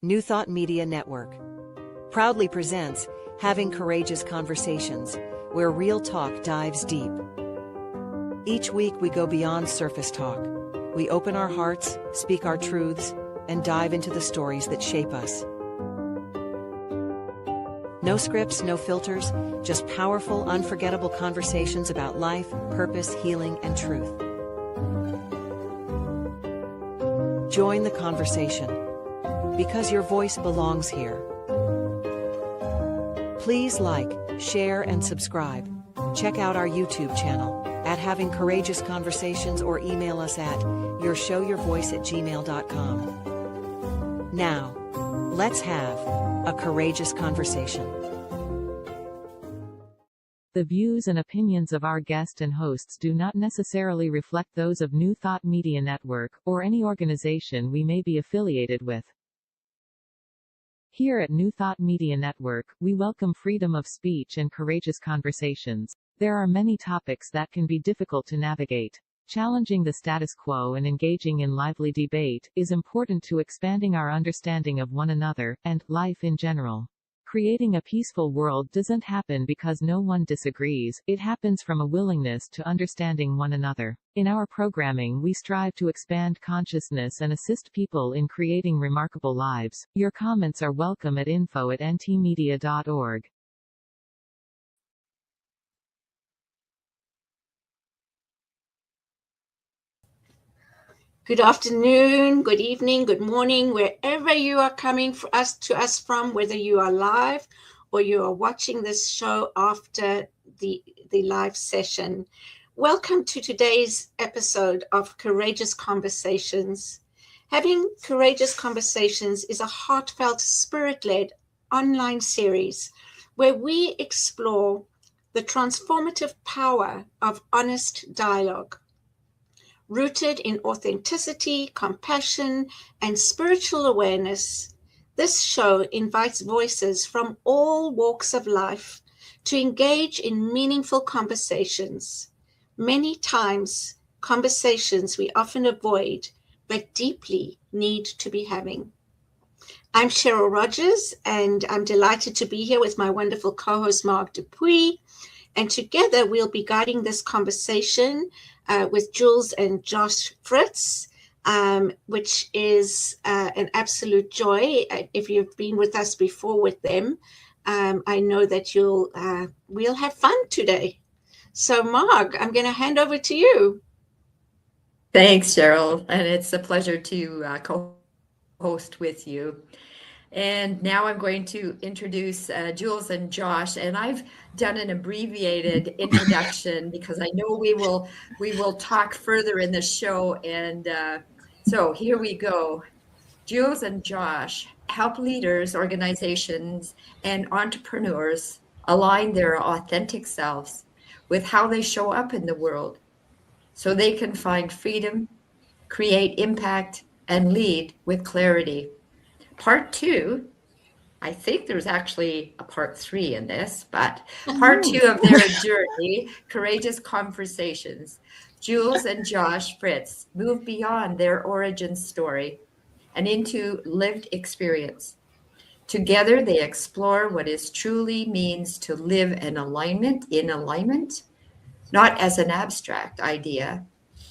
New Thought Media Network proudly presents Having Courageous Conversations, where real talk dives deep. Each week we go beyond surface talk. We open our hearts, speak our truths, and dive into the stories that shape us. No scripts, no filters, just powerful, unforgettable conversations about life, purpose, healing, and truth. Join the conversation, because your voice belongs here. Please like, share, and subscribe. Check out our YouTube channel at Having Courageous Conversations or email us at yourshowyourvoice@gmail.com. Now, let's have a courageous conversation. The views and opinions of our guest and hosts do not necessarily reflect those of New Thought Media Network, or any organization we may be affiliated with. Here at New Thought Media Network, we welcome freedom of speech and courageous conversations. There are many topics that can be difficult to navigate. Challenging the status quo and engaging in lively debate is important to expanding our understanding of one another, and life in general. Creating a peaceful world doesn't happen because no one disagrees, it happens from a willingness to understanding one another. In our programming we strive to expand consciousness and assist people in creating remarkable lives. Your comments are welcome at info@ntmedia.org. Good afternoon, good evening, good morning, wherever you are coming to us from, whether you are live or you are watching this show after the live session. Welcome to today's episode of Courageous Conversations. Having Courageous Conversations is a heartfelt, spirit-led online series where we explore the transformative power of honest dialogue. Rooted in authenticity, compassion, and spiritual awareness, this show invites voices from all walks of life to engage in meaningful conversations. Many times, conversations we often avoid, but deeply need to be having. I'm Cheryl Rogers, and I'm delighted to be here with my wonderful co-host, Mark Dupuis, and together we'll be guiding this conversation with Jules and Josh Fritz, which is an absolute joy. If you've been with us before with them, I know that we'll have fun today. So Mark, I'm going to hand over to you. Thanks, Cheryl, and it's a pleasure to co-host with you. And now I'm going to introduce Jules and Josh, and I've done an abbreviated introduction because I know we will talk further in the show. And so here we go. Jules and Josh help leaders, organizations, and entrepreneurs align their authentic selves with how they show up in the world, so they can find freedom, create impact, and lead with clarity. Part 2, I think there's actually a part 3 in this, but part 2 of their journey, Courageous Conversations. Jules and Josh Fritz move beyond their origin story and into lived experience. Together, they explore what it truly means to live in alignment, not as an abstract idea,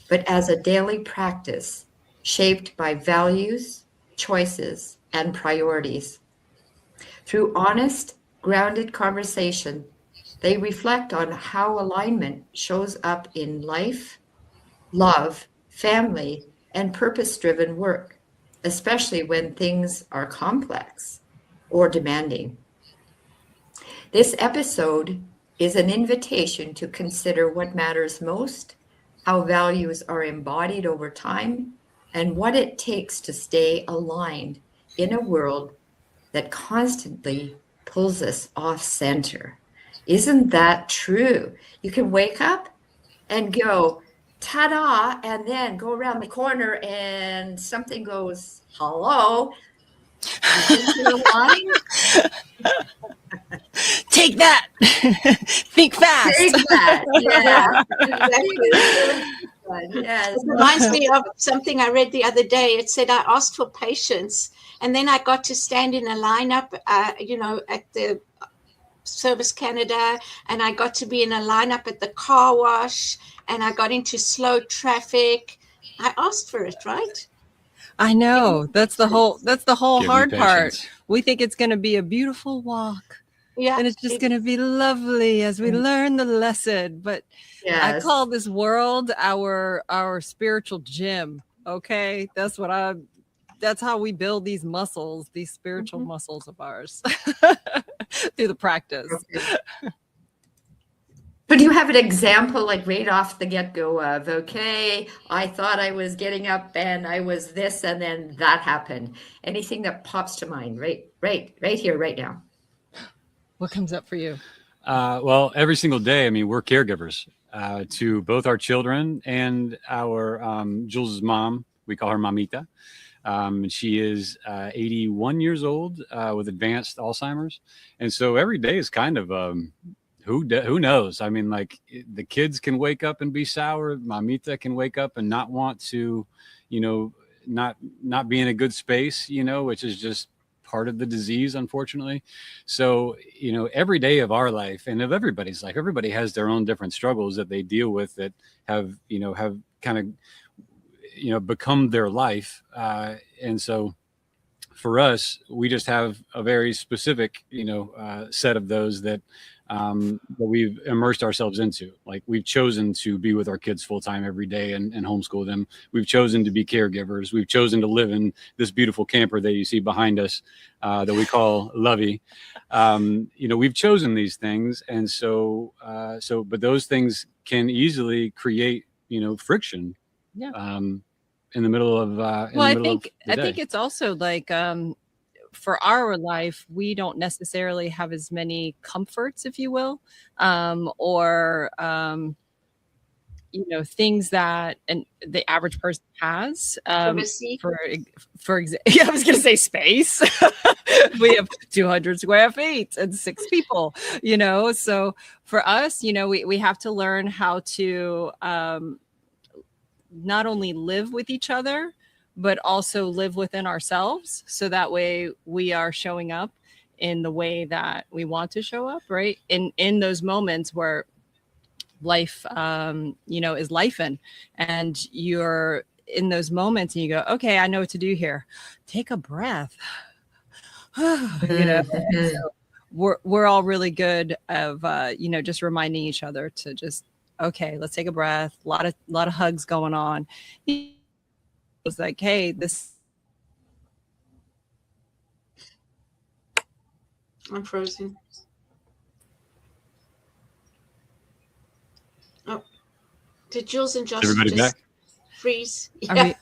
but as a daily practice shaped by values, choices, and priorities. Through honest, grounded conversation, they reflect on how alignment shows up in life, love, family, and purpose-driven work, especially when things are complex or demanding. This episode is an invitation to consider what matters most, how values are embodied over time, and what it takes to stay aligned in a world that constantly pulls us off center. Isn't that true? You can wake up and go, ta-da, and then go around the corner and something goes, hello. You think you're aligned? Take that. Think fast. Take that. Yeah, exactly. Yes. It reminds me of something I read the other day. It said, I asked for patience And then I got to stand in a lineup, at the Service Canada, and I got to be in a lineup at the car wash, and I got into slow traffic. I asked for it, right? I know. That's the whole Give me hard part. patience. We think it's going to be a beautiful walk. Yeah. And it's just going to be lovely as we learn the lesson. But I Yes. call this world our spiritual gym. Okay. That's how we build these muscles, these spiritual muscles of ours through the practice. But do you have an example, like right off the get-go of, okay, I thought I was getting up and I was this, and then that happened? Anything that pops to mind, right here, right now? What comes up for you? Well, every single day, I mean, we're caregivers to both our children and our Jules' mom. We call her Mamita. She is 81 years old with advanced Alzheimer's. And so every day is kind of, who knows? I mean, like, the kids can wake up and be sour. Mamita can wake up and not want to, not be in a good space, which is just part of the disease, unfortunately. So, every day of our life and of everybody's life, everybody has their own different struggles that they deal with that have kind of, become their life. And so for us, we just have a very specific, set of those that we've immersed ourselves into. Like, we've chosen to be with our kids full time every day and homeschool them. We've chosen to be caregivers. We've chosen to live in this beautiful camper that you see behind us that we call Lovey. We've chosen these things. And but those things can easily create, friction. Yeah. In the middle of I think it's also like for our life, we don't necessarily have as many comforts, if you will, or things that the average person has. For example, I was going to say space. We have 200 square feet and 6 people. So for us, we have to learn how to not only live with each other, but also live within ourselves. So that way we are showing up in the way that we want to show up, right? In those moments where life, is lifing, and you're in those moments and you go, okay, I know what to do here. Take a breath. So we're all really good of, just reminding each other to just, okay, let's take a breath. A lot of hugs going on. It's like, hey, this. I'm frozen. Oh, did Jules and Josh Everybody just back? freeze? Yeah.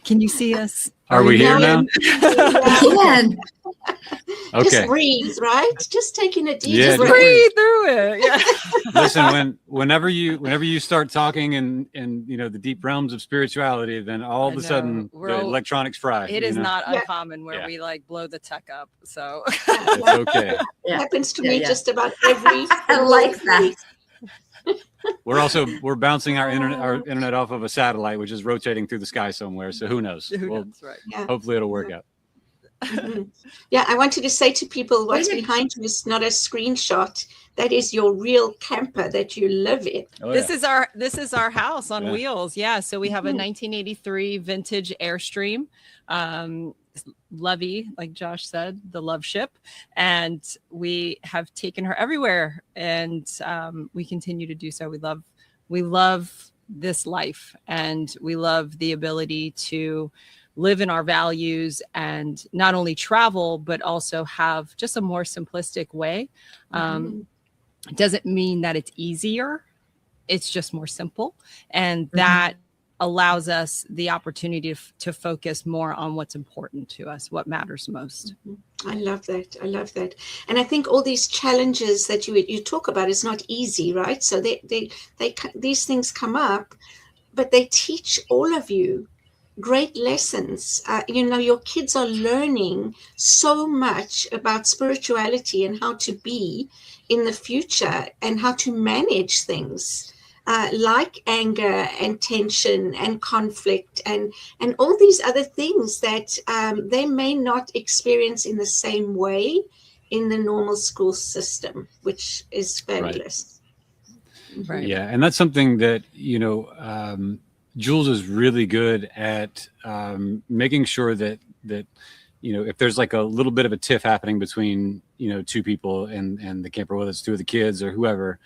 Can you see us? Are we here now? Again. Okay. Just breathe, right? Just taking a deep Yeah, breath. Breathe through it. Yeah. Listen, whenever you start talking in the deep realms of spirituality, then all of a sudden the electronics fry. It is not Yeah. uncommon where we like blow the tech up. So It's okay. It happens to me Yeah. just about every. I like that. We're bouncing our internet off of a satellite, which is rotating through the sky somewhere. So who knows? that's right. Yeah. Hopefully it'll work out. Mhm. Yeah, I wanted to say to people, what's behind you is not a screenshot. That is your real camper that you live in. Oh, This is our house on Yeah. wheels. Yeah. So we have a 1983 vintage Airstream. Lovey, like Josh said, the love ship, and we have taken her everywhere, and we continue to do so. We love this life, and we love the ability to live in our values and not only travel, but also have just a more simplistic way. It doesn't mean that it's easier. It's just more simple. And that allows us the opportunity to focus more on what's important to us, what matters most. I love that. I love that. And I think all these challenges that you talk about is not easy, right? So these things come up, but they teach all of you great lessons. Your kids are learning so much about spirituality and how to be in the future and how to manage things. like anger and tension and conflict and all these other things that they may not experience in the same way in the normal school system, which is fabulous. Right. Yeah, and that's something that, Jules is really good at making sure that if there's like a little bit of a tiff happening between, two people and the camper, whether it's two of the kids or whoever,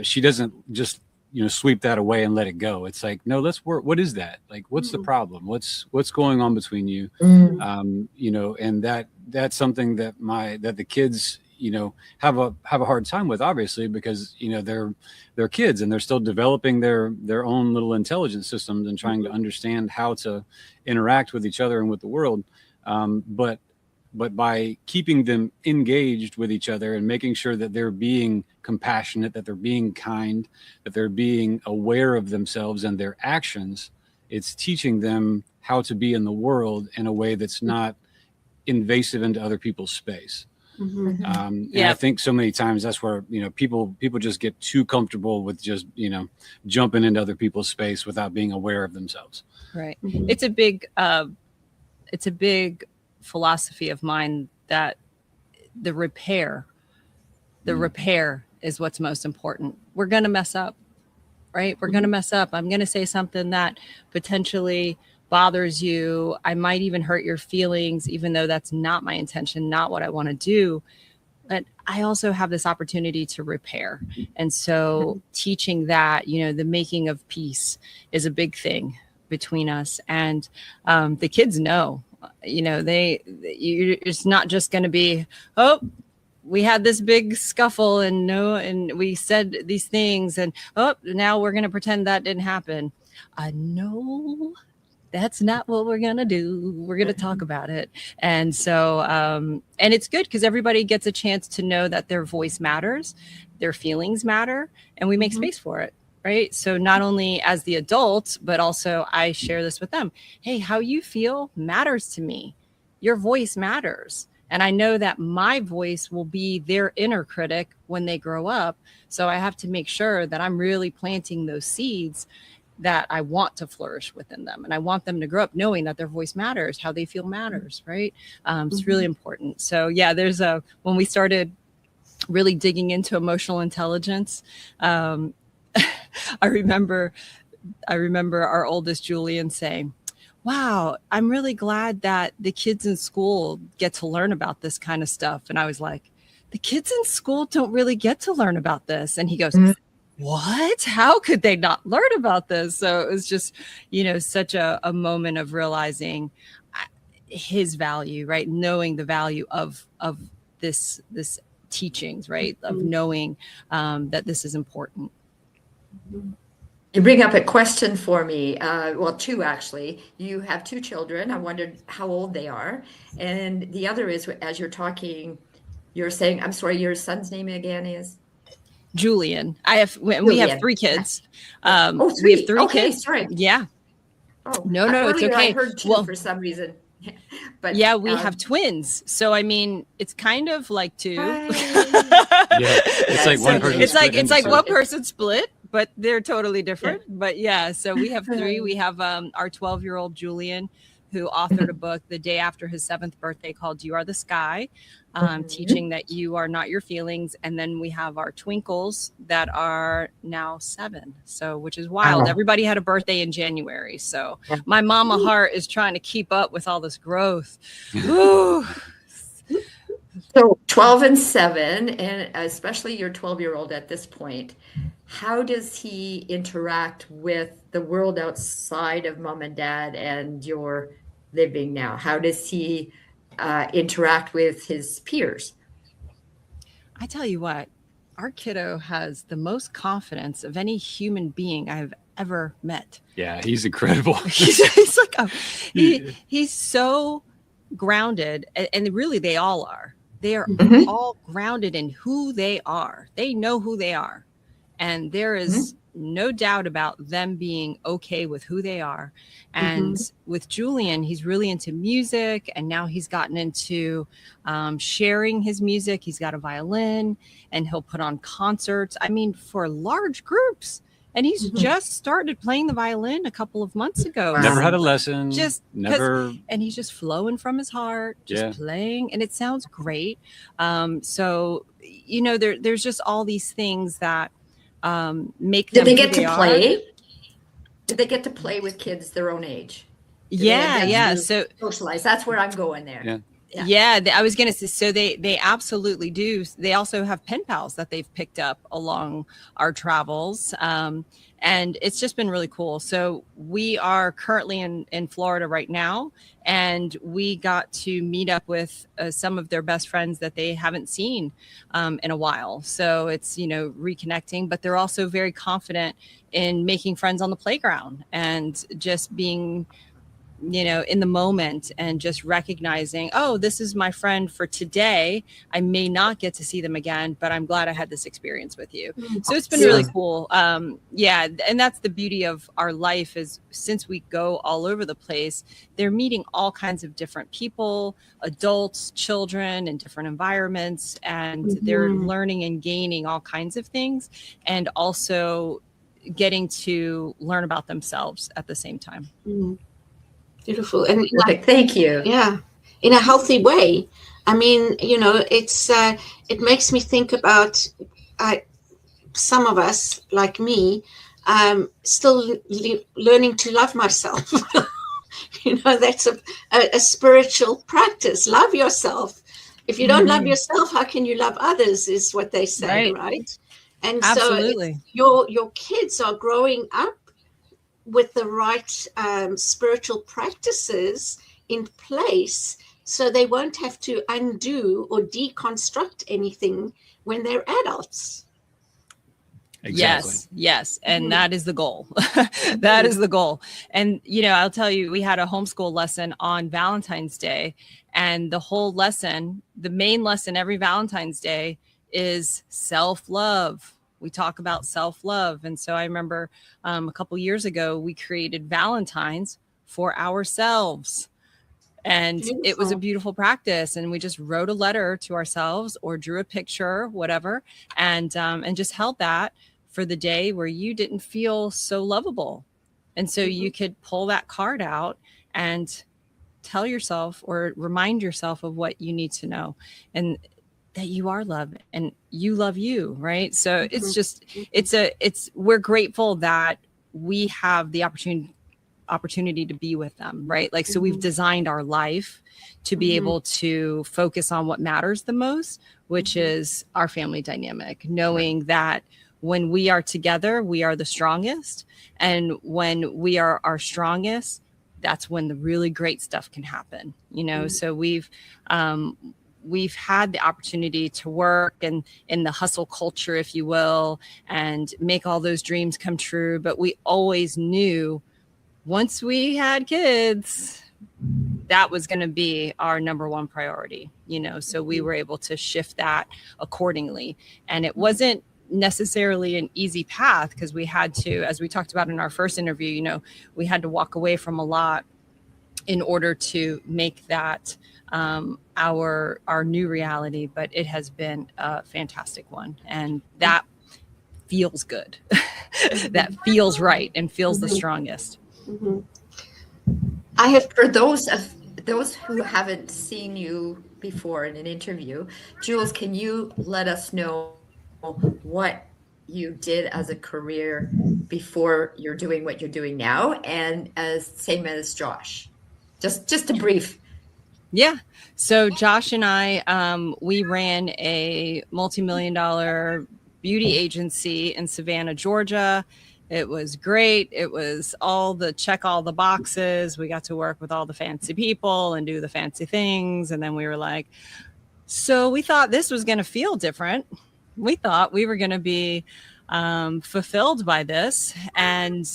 she doesn't just, sweep that away and let it go. It's like, no, let's work. What is that? Like, what's the problem? What's going on between you? And that's something that the kids, have a hard time with, obviously, because, they're kids and they're still developing their own little intelligence systems and trying to understand how to interact with each other and with the world. But by keeping them engaged with each other and making sure that they're being compassionate, that they're being kind, that they're being aware of themselves and their actions, it's teaching them how to be in the world in a way that's not invasive into other people's space. And I think so many times that's where, people just get too comfortable with just, jumping into other people's space without being aware of themselves. Right. It's a big philosophy of mine that the repair is what's most important. We're going to mess up, right? We're going to mess up. I'm going to say something that potentially bothers you. I might even hurt your feelings, even though that's not my intention, not what I want to do. But I also have this opportunity to repair. And so teaching that, the making of peace is a big thing between us. And the kids know, it's not just going to be, oh, we had this big scuffle and we said these things and, oh, now we're going to pretend that didn't happen. No, that's not what we're going to do. We're going to talk about it. And so, and it's good because everybody gets a chance to know that their voice matters, their feelings matter, and we make space for it. Right. So not only as the adult, but also I share this with them. Hey, how you feel matters to me. Your voice matters. And I know that my voice will be their inner critic when they grow up. So I have to make sure that I'm really planting those seeds that I want to flourish within them. And I want them to grow up knowing that their voice matters, how they feel matters. Right. It's really important. So, yeah, when we started really digging into emotional intelligence, I remember our oldest Julian saying, wow, I'm really glad that the kids in school get to learn about this kind of stuff. And I was like, the kids in school don't really get to learn about this. And he goes, what? How could they not learn about this? So it was just, such a moment of realizing his value, right? Knowing the value of this teachings, right? Of knowing that this is important. You bring up a question for me. Well, two actually. You have two children. I wondered how old they are. And the other is, as you're talking, you're saying, I'm sorry, your son's name again is? Julian. We have three kids. Three. We have three kids. Sorry. Yeah. Oh, no, it's okay. I heard two for some reason. But yeah, we have twins. So I mean, it's kind of like two. It's like one person. It's like one person split, but they're totally different. Yeah. But yeah, so we have three. We have our 12-year-old Julian, who authored a book the day after his 7th birthday called You Are the Sky, teaching that you are not your feelings. And then we have our twinkles that are now 7. So, which is wild. Wow. Everybody had a birthday in January. So my mama heart is trying to keep up with all this growth. Ooh. So 12 and 7, and especially your 12-year-old at this point, how does he interact with the world outside of mom and dad and your living now? How does he interact with his peers? I tell you what, our kiddo has the most confidence of any human being I've ever met. Yeah, he's incredible. he's like he's so grounded, and really they all are. They are all grounded in who they are. They know who they are. And there is no doubt about them being okay with who they are. And with Julian, he's really into music, and now he's gotten into sharing his music. He's got a violin, and he'll put on concerts, I mean, for large groups. And he's just started playing the violin a couple of months ago. Wow. Never had a lesson. Just never. And he's just flowing from his heart, just playing, and it sounds great. So, you know, there's just all these things that make them. Did they get to play? Did they get to play with kids their own age? Yeah. So socialize. That's where I'm going there. Yeah, I was going to say, so they absolutely do. They also have pen pals that they've picked up along our travels. And it's just been really cool. So we are currently in Florida right now, and we got to meet up with some of their best friends that they haven't seen in a while. So it's, you know, reconnecting, but they're also very confident in making friends on the playground and just being, you know, in the moment, and just recognizing, oh, this is my friend for today. I may not get to see them again, but I'm glad I had this experience with you. So it's been really cool. And that's the beauty of our life, is since we go all over the place, they're meeting all kinds of different people, adults, children, in different environments, and they're learning and gaining all kinds of things, and also getting to learn about themselves at the same time. Beautiful. And thank you. Yeah, in a healthy way. I mean, you know, it's it makes me think about some of us, like me, still learning to love myself. You know, that's a spiritual practice. Love yourself. If you don't love yourself, how can you love others, is what they say, right? And absolutely. So your kids are growing up with the right spiritual practices in place, so they won't have to undo or deconstruct anything when they're adults. Exactly. Yes. And that is the goal. That is the goal. And, you know, I'll tell you, we had a homeschool lesson on Valentine's Day, and the whole lesson, the main lesson every Valentine's Day, is self-love. We talk about self-love. And so I remember a couple years ago, we created Valentines for ourselves. And it was a beautiful practice. And we just wrote a letter to ourselves or drew a picture, whatever, and just held that for the day where you didn't feel so lovable. And so you could pull that card out and tell yourself or remind yourself of what you need to know. And that you are loved and you love you, right? So it's just, we're grateful that we have the opportunity to be with them, right? Like, so we've designed our life to be able to focus on what matters the most, which is our family dynamic, knowing that when we are together, we are the strongest. And when we are our strongest, that's when the really great stuff can happen, you know? So we've had the opportunity to work in the hustle culture, if you will, and make all those dreams come true. But we always knew once we had kids, that was going to be our number one priority, you know? So we were able to shift that accordingly. And it wasn't necessarily an easy path, because we had to, as we talked about in our first interview, you know, we had to walk away from a lot in order to make that our new reality. But it has been a fantastic one, and that feels good. That feels right and feels the strongest. I have, for those who haven't seen you before in an interview, Jules, can you let us know what you did as a career before you're doing what you're doing now, and same as Josh? Just a brief. Yeah. So Josh and I, we ran a multi-million-dollar beauty agency in Savannah, Georgia. It was great. It was check all the boxes. We got to work with all the fancy people and do the fancy things. And then we were like, so we thought this was going to feel different. We thought we were going to be fulfilled by this, and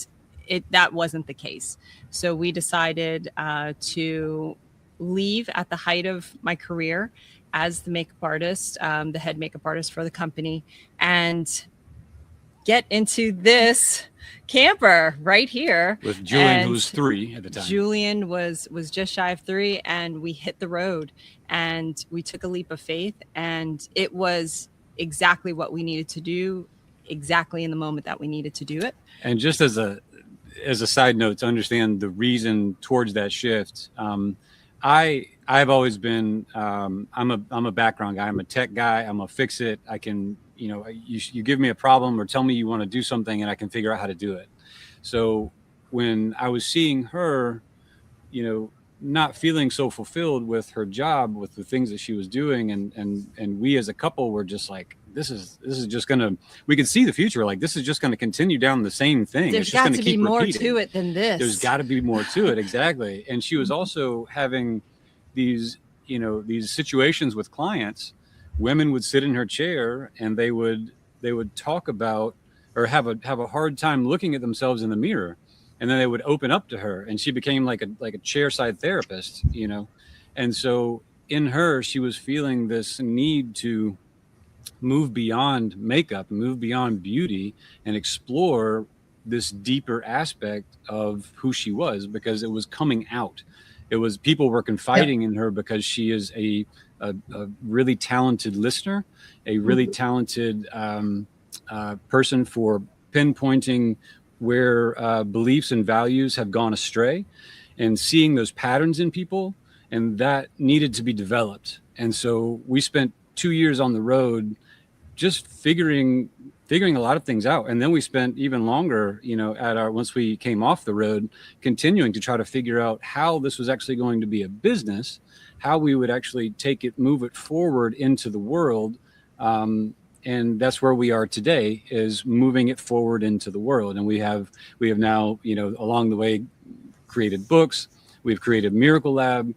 that wasn't the case. So we decided to leave at the height of my career as the makeup artist, the head makeup artist for the company, and get into this camper right here with Julian, and who was 3 at the time. Julian was just shy of 3, and we hit the road and we took a leap of faith, and it was exactly what we needed to do, exactly in the moment that we needed to do it. And just as a side note, to understand the reason towards that shift, I've always been I'm a background guy. I'm a tech guy. I'm a fix it. I can, you give me a problem or tell me you want to do something and I can figure out how to do it. So when I was seeing her, not feeling so fulfilled with her job, with the things that she was doing, and we as a couple were just like, this is just gonna, we could see the future, like this is just gonna continue down the same thing. There's got to be more to it than this. There's got to be more to it, exactly. And she was also having these situations with clients. Women would sit in her chair and they would talk about, or have a hard time looking at themselves in the mirror. And then they would open up to her, and she became like a chairside therapist, And so in her, she was feeling this need to move beyond makeup, move beyond beauty, and explore this deeper aspect of who she was, because it was coming out. It was, people were confiding in her because she is a really talented listener, a really talented person for pinpointing where beliefs and values have gone astray, and seeing those patterns in people, and that needed to be developed. And so we spent 2 years on the road just figuring a lot of things out. And then we spent even longer, once we came off the road, continuing to try to figure out how this was actually going to be a business, how we would actually move it forward into the world. And that's where we are today, is moving it forward into the world. And we have now, along the way, created books. We've created Miracle Lab.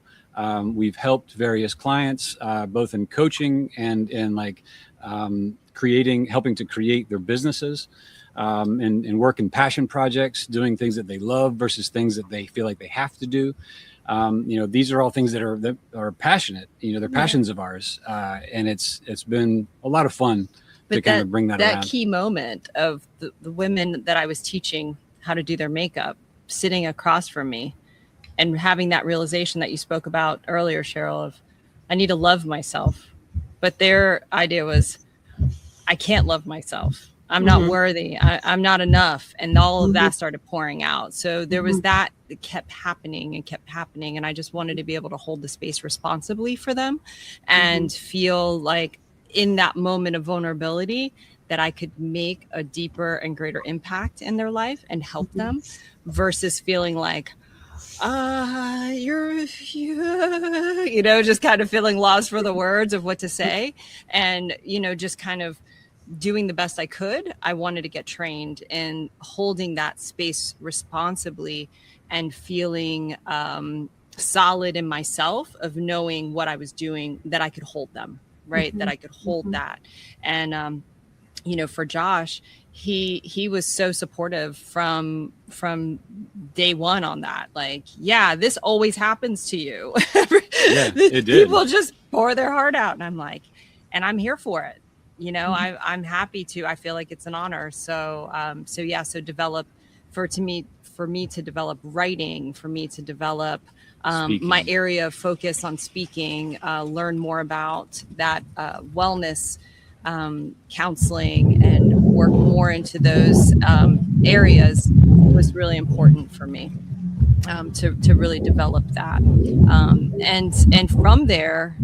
We've helped various clients, both in coaching and in helping to create their businesses, and work in passion projects, doing things that they love versus things that they feel like they have to do. These are all things that are passionate, they're passions of ours. And it's been a lot of fun to kind of bring that around. That key moment of the women that I was teaching how to do their makeup sitting across from me, and having that realization that you spoke about earlier, Cheryl, of I need to love myself. But their idea was, I can't love myself. I'm not worthy. I'm not enough. And all of that started pouring out. So there was that kept happening. And I just wanted to be able to hold the space responsibly for them, and feel like in that moment of vulnerability that I could make a deeper and greater impact in their life and help them, versus feeling like, just kind of feeling lost for the words of what to say, and, just kind of doing the best I could. I wanted to get trained in holding that space responsibly, and feeling solid in myself, of knowing what I was doing, that I could hold them, right? That I could hold that. And, for Josh, he was so supportive from day one on that. Like, yeah, this always happens to you. Yeah, it did. People just pour their heart out. And I'm like, and I'm here for it. I'm happy to. I feel like it's an honor. So develop for me to develop writing, for me to develop my area of focus on speaking, learn more about that wellness, counseling, and work more into those areas was really important for me, to really develop that. And from there,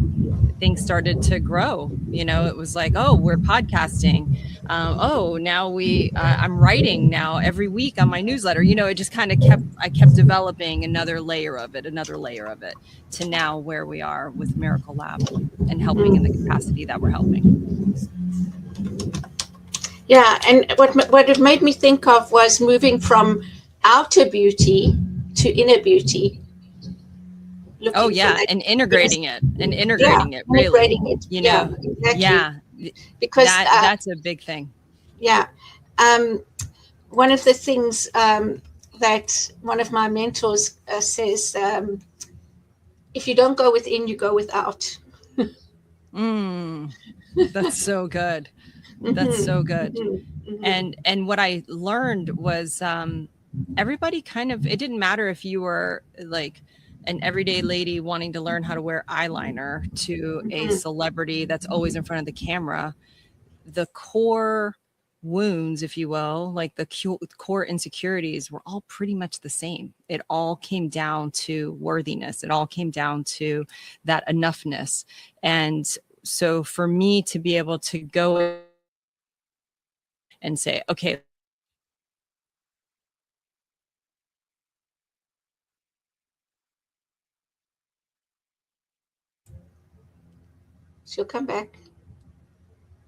things started to grow. It was like, oh, we're podcasting. Now I'm writing now every week on my newsletter. It just kind of kept developing another layer of it, to now where we are with Miracle Lab, and helping in the capacity that we're helping. Yeah, and what it made me think of was moving from outer beauty to inner beauty. And integrating it, really. Integrating it, exactly. Yeah, because that's a big thing. Yeah. One of the things that one of my mentors says, if you don't go within, you go without. That's so good. That's so good. Mhm. And what I learned was everybody kind of, it didn't matter if you were like an everyday lady wanting to learn how to wear eyeliner to a celebrity that's always in front of the camera. The core wounds, if you will, like the core insecurities were all pretty much the same. It all came down to worthiness. It all came down to that enoughness. And so for me to be able to go and say, okay, She'll come back.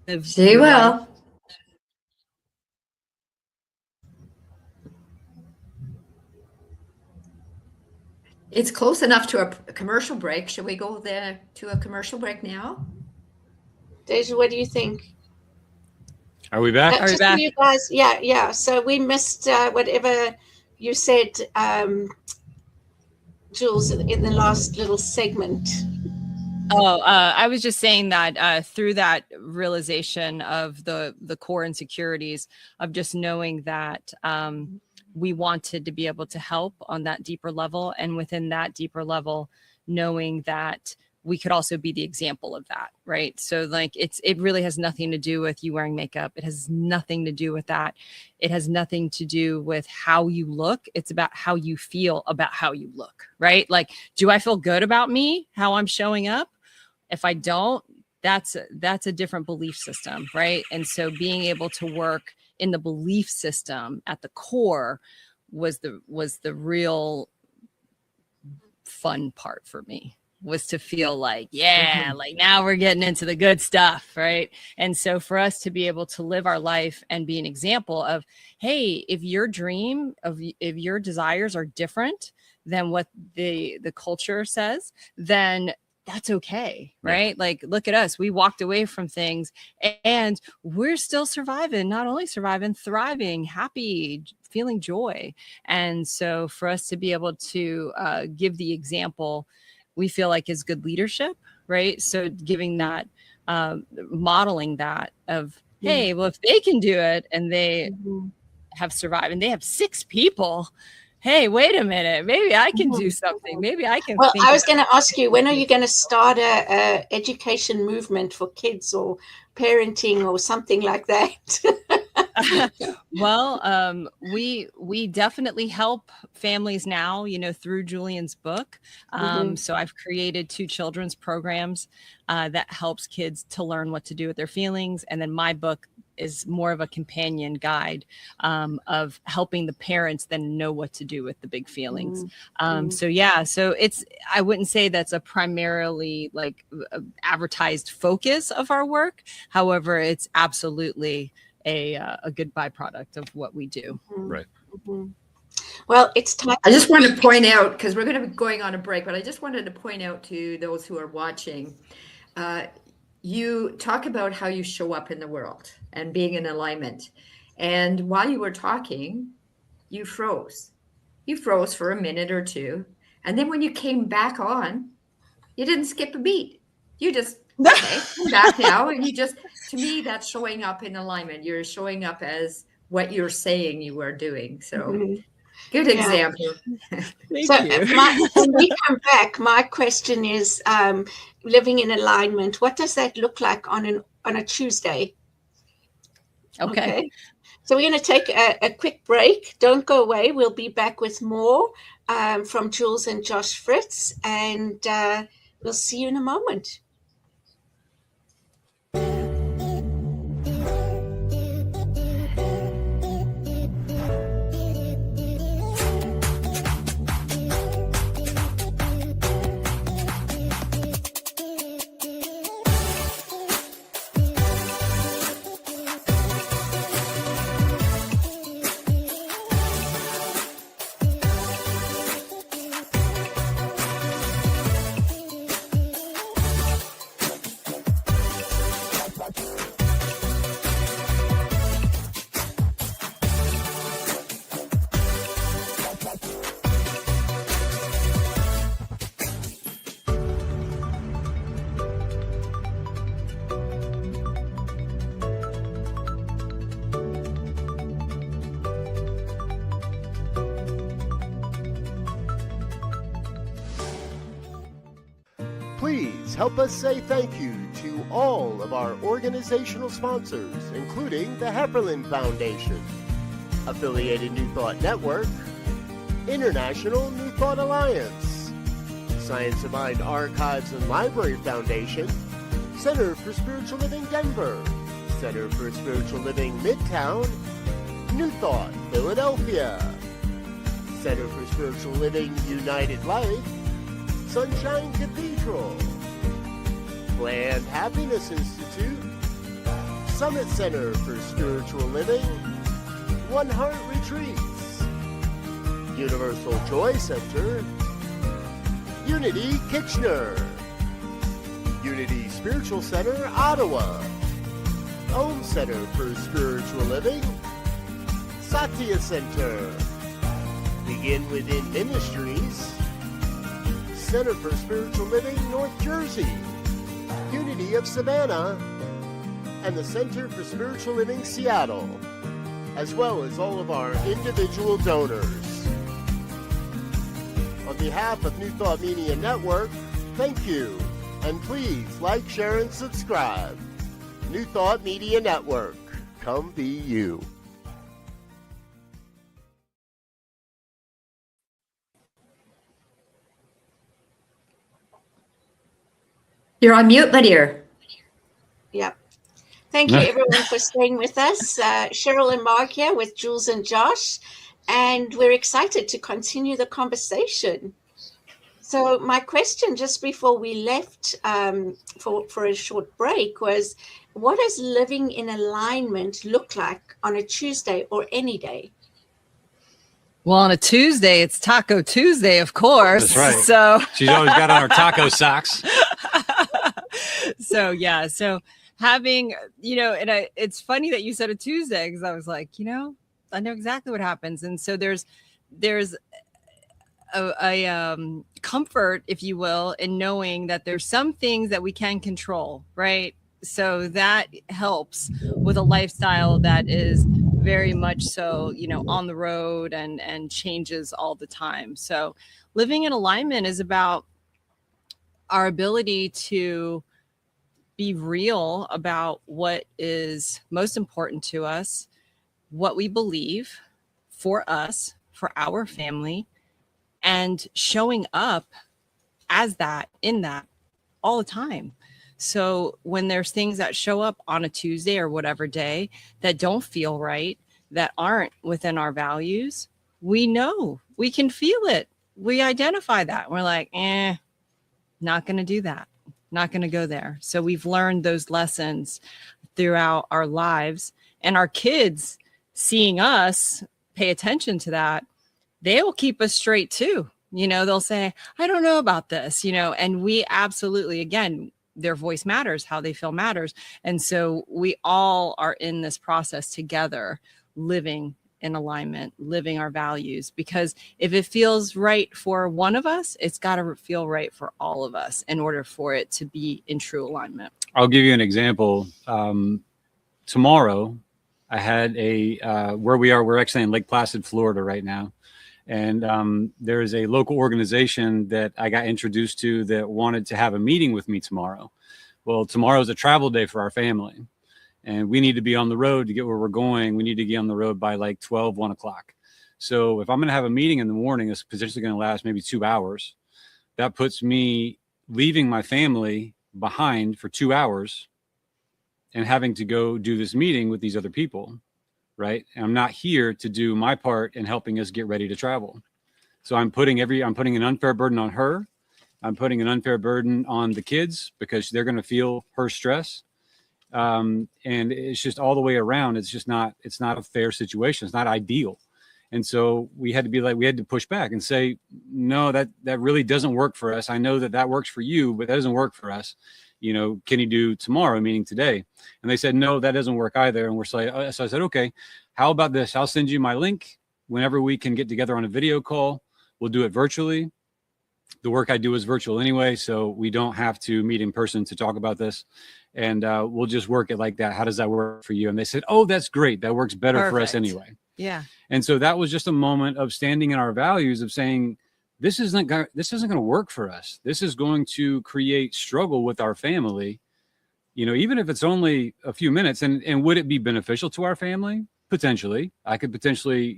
live She your life. will. It's close enough to a commercial break. Should we go there to a commercial break now? Deja, what do you think? Are we back? Are we Just back? for you guys, yeah. So we missed whatever you said, Jules, in the last little segment. Oh, I was just saying that through that realization of the core insecurities of just knowing that we wanted to be able to help on that deeper level, and within that deeper level, knowing that we could also be the example of that, right? So like it really has nothing to do with you wearing makeup. It has nothing to do with that. It has nothing to do with how you look. It's about how you feel about how you look, right? Like, do I feel good about me, how I'm showing up? If I don't, that's a different belief system, right? And so being able to work in the belief system at the core was the real fun part for me, was to feel like, yeah, like now we're getting into the good stuff, right? And so for us to be able to live our life and be an example of, hey, if your if your desires are different than what the culture says, then that's okay, right? Yeah. Like, look at us. We walked away from things and we're still surviving, not only surviving, thriving, happy, feeling joy. And so for us to be able to give the example, we feel like is good leadership, right? So giving that, modeling that of, hey, well, if they can do it and they have survived and they have 6 people, hey, wait a minute, maybe I can do something. Maybe I can. Well, I was going to ask you, when are you going to start a education movement for kids or parenting or something like that? Well, we definitely help families now, through Julian's book. So I've created 2 children's programs that helps kids to learn what to do with their feelings. And then my book is more of a companion guide of helping the parents then know what to do with the big feelings. So I wouldn't say that's a primarily like advertised focus of our work. However, it's absolutely a good byproduct of what we do. Right. Well, it's time. I just want to point out, because we're going to be going on a break, but I just wanted to point out to those who are watching, you talk about how you show up in the world and being in alignment. And while you were talking, you froze. You froze for a minute or 2. And then when you came back on, you didn't skip a beat. You just, okay, I'm back now. And you just, to me, that's showing up in alignment. You're showing up as what you're saying you are doing. So good example. Thank you. When we come back, my question is, living in alignment, what does that look like on a Tuesday? Okay. So we're going to take a quick break. Don't go away. We'll be back with more from Jules and Josh Fritz, and we'll see you in a moment. Please help us say thank you to all of our organizational sponsors, including the Hefferland Foundation, Affiliated New Thought Network, International New Thought Alliance, Science of Mind Archives and Library Foundation, Center for Spiritual Living Denver, Center for Spiritual Living Midtown, New Thought Philadelphia, Center for Spiritual Living United Life, Sunshine Cathedral, Planned Happiness Institute, Summit Center for Spiritual Living, One Heart Retreats, Universal Joy Center, Unity Kitchener, Unity Spiritual Center Ottawa, Home Center for Spiritual Living, Satya Center, Begin Within Ministries, Center for Spiritual Living North Jersey, Unity of Savannah, and the Center for Spiritual Living Seattle, as well as all of our individual donors. On behalf of New Thought Media Network, thank you, and please like, share, and subscribe. New Thought Media Network, come be you. You're on mute, Lydia. Yep. Thank you, everyone, for staying with us. Cheryl and Mark here with Jules and Josh, and we're excited to continue the conversation. So my question just before we left for a short break was, what does living in alignment look like on a Tuesday or any day? Well, on a Tuesday, it's Taco Tuesday, of course. That's right. So she's always got on her taco socks. So having, and it's funny that you said a Tuesday, because I was like, I know exactly what happens. And so there's a comfort, if you will, in knowing that there's some things that we can control, right? So that helps with a lifestyle that is very much so, on the road and changes all the time. So living in alignment is about our ability to be real about what is most important to us, what we believe for us, for our family, and showing up as that, in that, all the time. So when there's things that show up on a Tuesday or whatever day that don't feel right, that aren't within our values, we know, we can feel it. We identify that. We're like, not going to do that. Not going to go there. So we've learned those lessons throughout our lives, and our kids seeing us pay attention to that, they will keep us straight too. They'll say, I don't know about this, and we absolutely, again, their voice matters, how they feel matters. And so we all are in this process together, living in alignment, living our values, because if it feels right for one of us, it's got to feel right for all of us in order for it to be in true alignment. I'll give you an example. Tomorrow I had where we are, we're actually in Lake Placid, Florida right now. And there is a local organization that I got introduced to that wanted to have a meeting with me tomorrow. Well, tomorrow's a travel day for our family, and we need to be on the road to get where we're going. We need to get on the road by like 12, 1 o'clock. So if I'm going to have a meeting in the morning, it's potentially going to last maybe 2 hours. That puts me leaving my family behind for 2 hours and having to go do this meeting with these other people. Right. And I'm not here to do my part in helping us get ready to travel. So I'm putting an unfair burden on her. I'm putting an unfair burden on the kids because they're going to feel her stress. And it's just all the way around. It's not a fair situation. It's not ideal. And so we had to push back and say, no, that really doesn't work for us. I know that works for you, but that doesn't work for us. Can you do tomorrow, meaning today? And they said, no, that doesn't work either. And so I said, okay, how about this? I'll send you my link whenever we can get together on a video call. We'll do it virtually. The work I do is virtual anyway, so we don't have to meet in person to talk about this. And we'll just work it like that. How does that work for you? And they said, oh, that's great. That works better for us anyway. Yeah. And so that was just a moment of standing in our values of saying, this isn't going to work for us. This is going to create struggle with our family, even if it's only a few minutes. And would it be beneficial to our family? Potentially. I could potentially,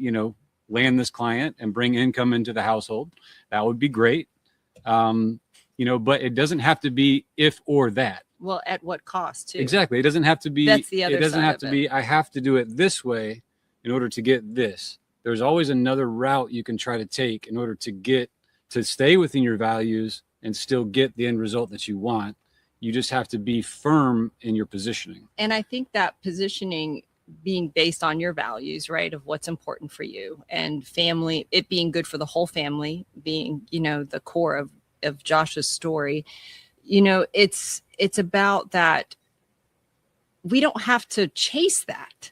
land this client and bring income into the household. That would be great. But it doesn't have to be if or that. Well, at what cost too? Exactly. It doesn't have to be, That's the other it doesn't side have of to it. be, I have to do it this way in order to get this. There's always another route you can try to take in order to stay within your values and still get the end result that you want. You just have to be firm in your positioning. And I think that positioning being based on your values, right, of what's important for you, and family, it being good for the whole family, being, the core of Josh's story, it's about that. We don't have to chase that,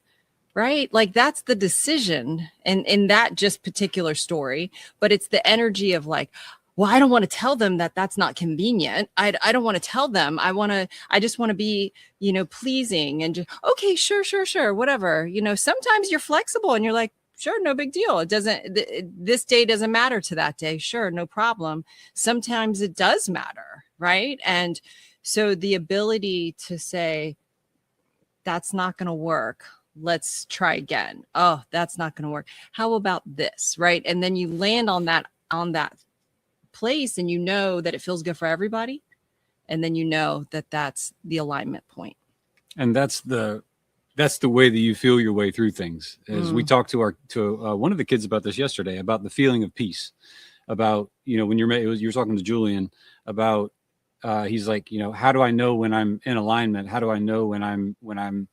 right? Like, that's the decision and in that just particular story, but it's the energy of like, well, I don't want to tell them that that's not convenient. I don't want to tell them. I just want to be, pleasing and just, okay, sure. Whatever, sometimes you're flexible and you're like, sure, no big deal. It doesn't, this day doesn't matter to that day. Sure. No problem. Sometimes it does matter. Right. And so the ability to say, that's not going to work. Let's try again. Oh, that's not going to work. How about this? Right. And then you land on that place, and that it feels good for everybody, and then that that's the alignment point. And that's the way that you feel your way through things. As we talked to one of the kids about this yesterday, about the feeling of peace, about when you're talking to Julian about he's like, how do I know when I'm in alignment? How do I know when I'm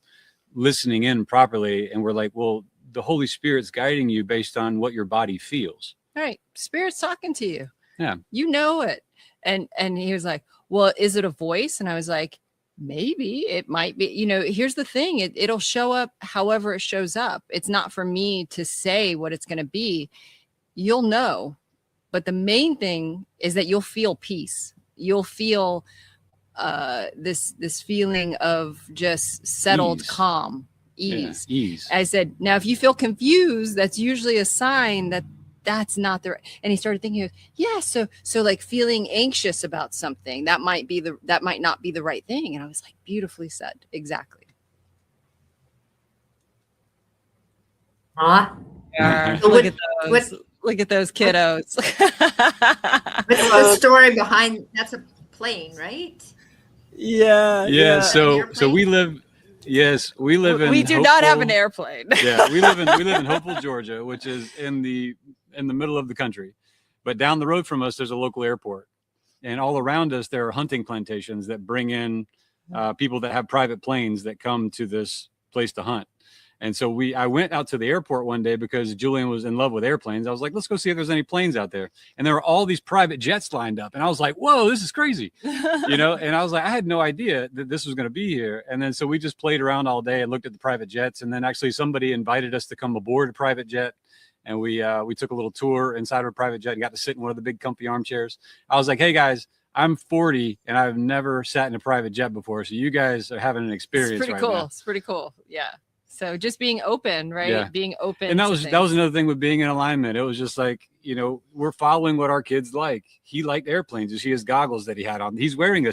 listening in properly? And we're like, well, the Holy Spirit's guiding you based on what your body feels. Right. Spirit's talking to you. Yeah. It. And he was like, well, is it a voice? And I was like, maybe it might be, here's the thing. It'll show up however it shows up. It's not for me to say what it's going to be. You'll know. But the main thing is that you'll feel peace. You'll feel this feeling of just settled calm, ease. Yeah, ease. I said, now, if you feel confused, that's usually a sign that that's not the right. And he started thinking, so like feeling anxious about something that might not be the right thing. And I was like, beautifully said. Exactly. Look at those. Look at those kiddos. What's the story behind? That's a plane, right? Yeah. So we live. Yes, we live in. We do not have an airplane. Yeah, we live in Hopeful, Georgia, which is in the middle of the country. But down the road from us, there's a local airport, and all around us there are hunting plantations that bring in people that have private planes that come to this place to hunt. And so I went out to the airport one day because Julian was in love with airplanes. I was like, let's go see if there's any planes out there. And there were all these private jets lined up. And I was like, whoa, this is crazy. And I was like, I had no idea that this was going to be here. And then so we just played around all day and looked at the private jets. And then actually somebody invited us to come aboard a private jet. And we took a little tour inside of a private jet and got to sit in one of the big comfy armchairs. I was like, hey guys, I'm 40 and I've never sat in a private jet before. So you guys are having an experience. It's pretty cool. Now. It's pretty cool. Yeah. So just being open, right? Yeah. Being open. And that was another thing with being in alignment. It was just like, we're following what our kids like. He liked airplanes. You see his goggles that he had on. He's wearing a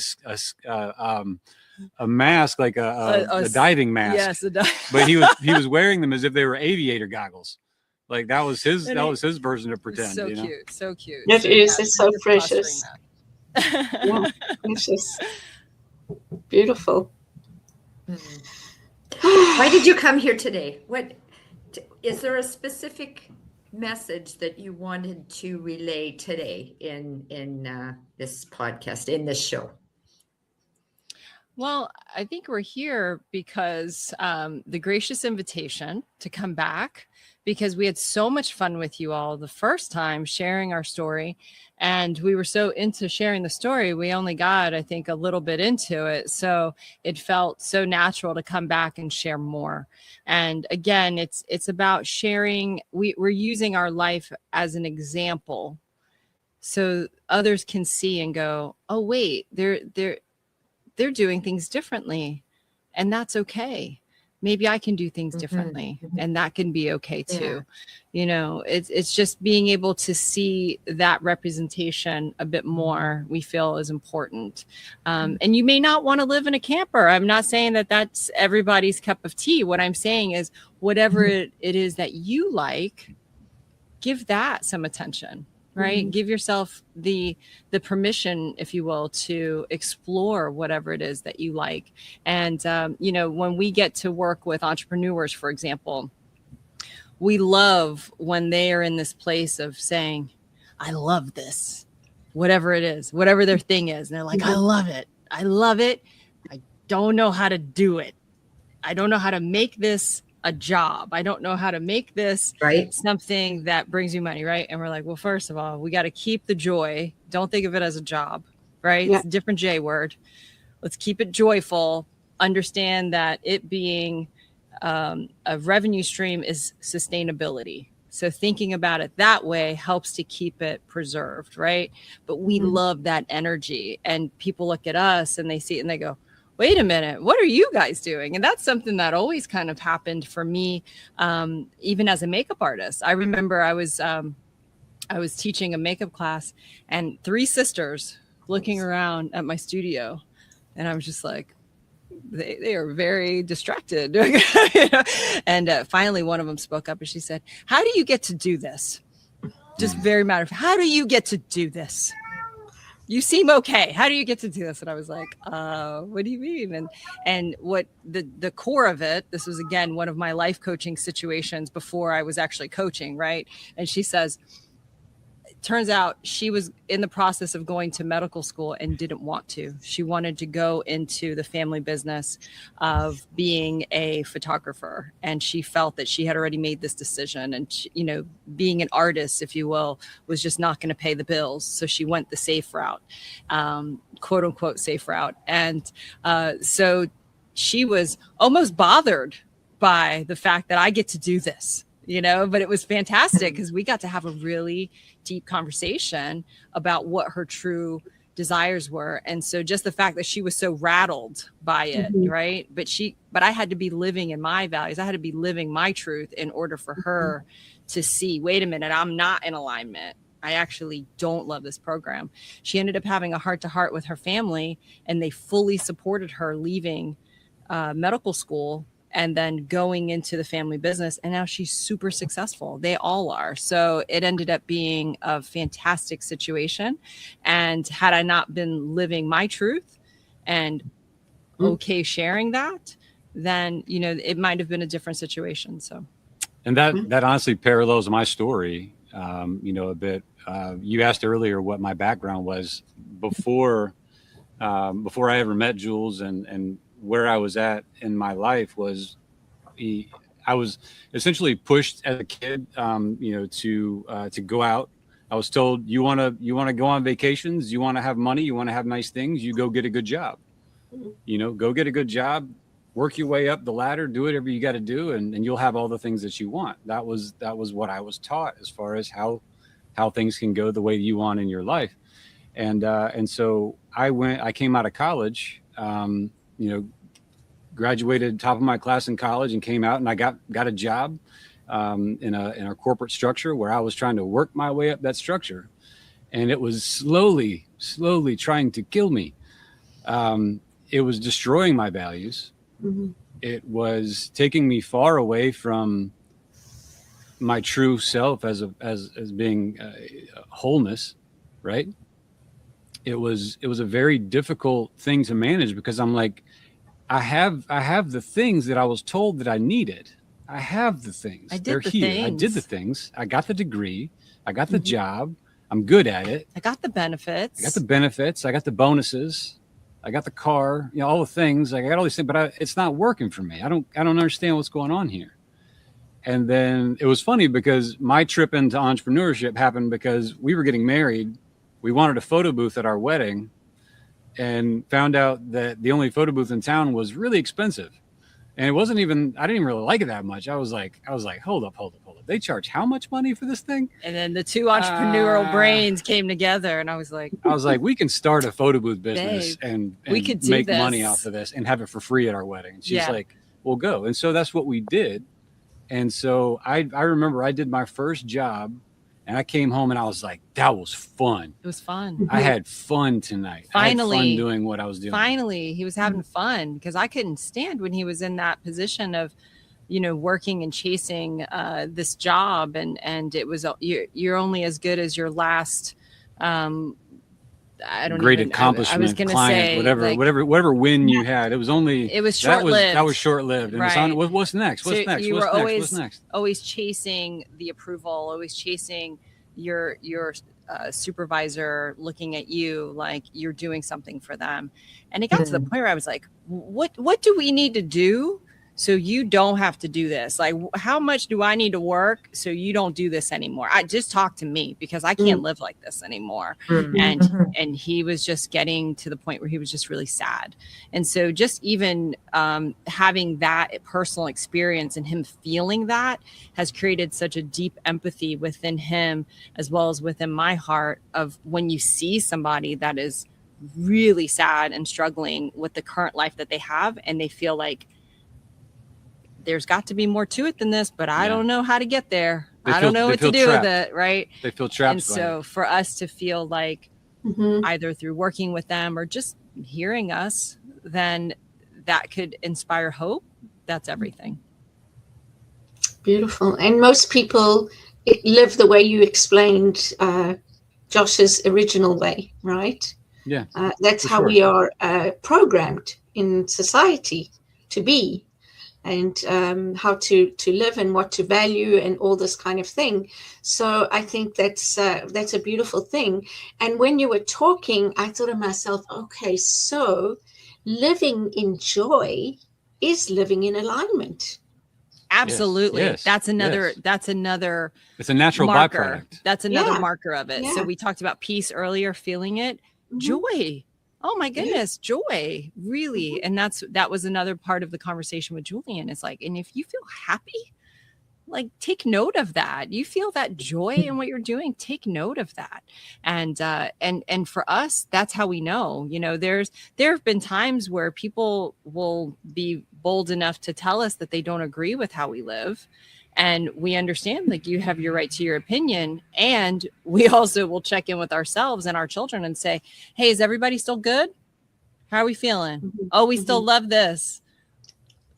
mask, like a diving mask. Yes, but he was wearing them as if they were aviator goggles. Like that was his version of pretend. So cute, so cute. It is. It's so precious. Yeah, precious. Beautiful. Mm-hmm. Why did you come here today? Is there a specific message that you wanted to relay today in this podcast, in this show? Well, I think we're here because the gracious invitation to come back, because we had so much fun with you all the first time sharing our story. And we were so into sharing the story, we only got, I think, a little bit into it. So it felt so natural to come back and share more. And again, it's about sharing. We're using our life as an example so others can see and go, oh, wait, they're doing things differently. And that's okay. maybe I can do things differently, and that can be okay too. You know, it's just being able to see that representation a bit more, we feel is important. And you may not want to live in a camper. I'm not saying that that's everybody's cup of tea. What I'm saying is whatever it is that you like, give that some attention. Right? Give yourself the permission, if you will, to explore whatever it is that you like. And, you know, when we get to work with entrepreneurs, for example, we love when they are in this place of saying, I love this, whatever it is, whatever their thing is. And they're like, I love it. I love it. I don't know how to do it. I don't know how to make this a job. I don't know how to make this something that brings you money, right? And we're like, well, first of all, we got to keep the joy. Don't think of it as a job, right? It's a different J word. Let's keep it joyful. Understand that it being a revenue stream is sustainability. So thinking about it that way helps to keep it preserved, right? But we love that energy, and people look at us and they see it and they go, wait a minute, what are you guys doing? And that's something that always kind of happened for me, even as a makeup artist. I remember I was teaching a makeup class, and 3 sisters looking around at my studio, and I was just like, they are very distracted. You know? And finally, one of them spoke up and she said, how do you get to do this? Just very matter of fact, how do you get to do this? You seem okay. How do you get to do this? And I was like, what do you mean? And what the core of it, this was, again, one of my life coaching situations before I was actually coaching, right? And she says, turns out she was in the process of going to medical school and didn't want to. She wanted to go into the family business of being a photographer. And she felt that she had already made this decision. And, she, you know, being an artist, if you will, was just not going to pay the bills. So she went the safe route, quote unquote, safe route. And so she was almost bothered by the fact that I get to do this. You know, but it was fantastic because we got to have a really deep conversation about what her true desires were. And so just the fact that she was so rattled by it, right? But I had to be living in my values. I had to be living my truth in order for her to see, wait a minute, I'm not in alignment. I actually don't love this program. She ended up having a heart-to-heart with her family, and they fully supported her leaving medical school and then going into the family business. And now she's super successful. They all are. So it ended up being a fantastic situation. And had I not been living my truth and sharing that, then, you know, it might have been a different situation. So, and that honestly parallels my story, you know, a bit. You asked earlier what my background was before I ever met Jules, and where I was at in my life was I was essentially pushed as a kid, you know, to go out. I was told, you want to go on vacations, you want to have money, you want to have nice things, you go get a good job, you know, go get a good job, work your way up the ladder, do whatever you got to do, and you'll have all the things that you want. That was what I was taught as far as how things can go the way you want in your life. And so I came out of college, you know, graduated top of my class in college and came out, and I got a job in a corporate structure where I was trying to work my way up that structure, and it was slowly trying to kill me. It was destroying my values. It was taking me far away from my true self as being wholeness, right? It was a very difficult thing to manage, because I'm like, I have the things that I was told that I needed. I have the things. They're here. I did the things. I got the degree. I got the job. I'm good at it. I got the benefits. I got the bonuses. I got the car. You know, all the things. I got all these things, but it's not working for me. I don't understand what's going on here. And then it was funny, because my trip into entrepreneurship happened because we were getting married. We wanted a photo booth at our wedding, and found out that the only photo booth in town was really expensive. And it wasn't even, I didn't even really like it that much. I was like, hold up. They charge how much money for this thing? And then the two entrepreneurial brains came together, and I was like, we can start a photo booth business, babe, and we could make money off of this and have it for free at our wedding. And she's like, we'll go. And so that's what we did. And so I remember I did my first job, and I came home and I was like, that was fun. It was fun. I had fun tonight. Finally, I had fun doing what I was doing. Finally, he was having fun, because I couldn't stand when he was in that position of, you know, working and chasing this job, and it was you're only as good as your last great accomplishment. I was going to say whatever win you had. It was short-lived. That was short-lived. And right. What's next? What's next? You what's were next? What's next? always chasing the approval, always chasing your supervisor looking at you like you're doing something for them. And it got to the point where I was like, what do we need to do so you don't have to do this? Like, how much do I need to work so you don't do this anymore? I just talk to me, because I can't live like this anymore. And he was just getting to the point where he was just really sad. And so just even having that personal experience and him feeling that has created such a deep empathy within him, as well as within my heart, of when you see somebody that is really sad and struggling with the current life that they have, and they feel like, there's got to be more to it than this, but I don't know how to get there. I don't know what to do with it. Right. They feel trapped. And so for us to feel like either through working with them or just hearing us, then that could inspire hope. That's everything. Beautiful. And most people live the way you explained, Josh's original way, right? Yeah. That's how we are programmed in society to be. And how to live and what to value and all this kind of thing. So I think that's a beautiful thing. And when you were talking, I thought to myself, okay, so living in joy is living in alignment. Absolutely. Yes. That's another. It's a natural marker. byproduct. That's another marker of it. Yeah. So we talked about peace earlier, feeling it, joy. Oh my goodness, joy, really. And that was another part of the conversation with Julian. It's like, and if you feel happy, like, take note of that. You feel that joy in what you're doing, take note of that. And for us, that's how we know. You know, there have been times where people will be bold enough to tell us that they don't agree with how we live. And we understand, like, you have your right to your opinion. And we also will check in with ourselves and our children and say, hey, is everybody still good? How are we feeling? Oh, we still love this.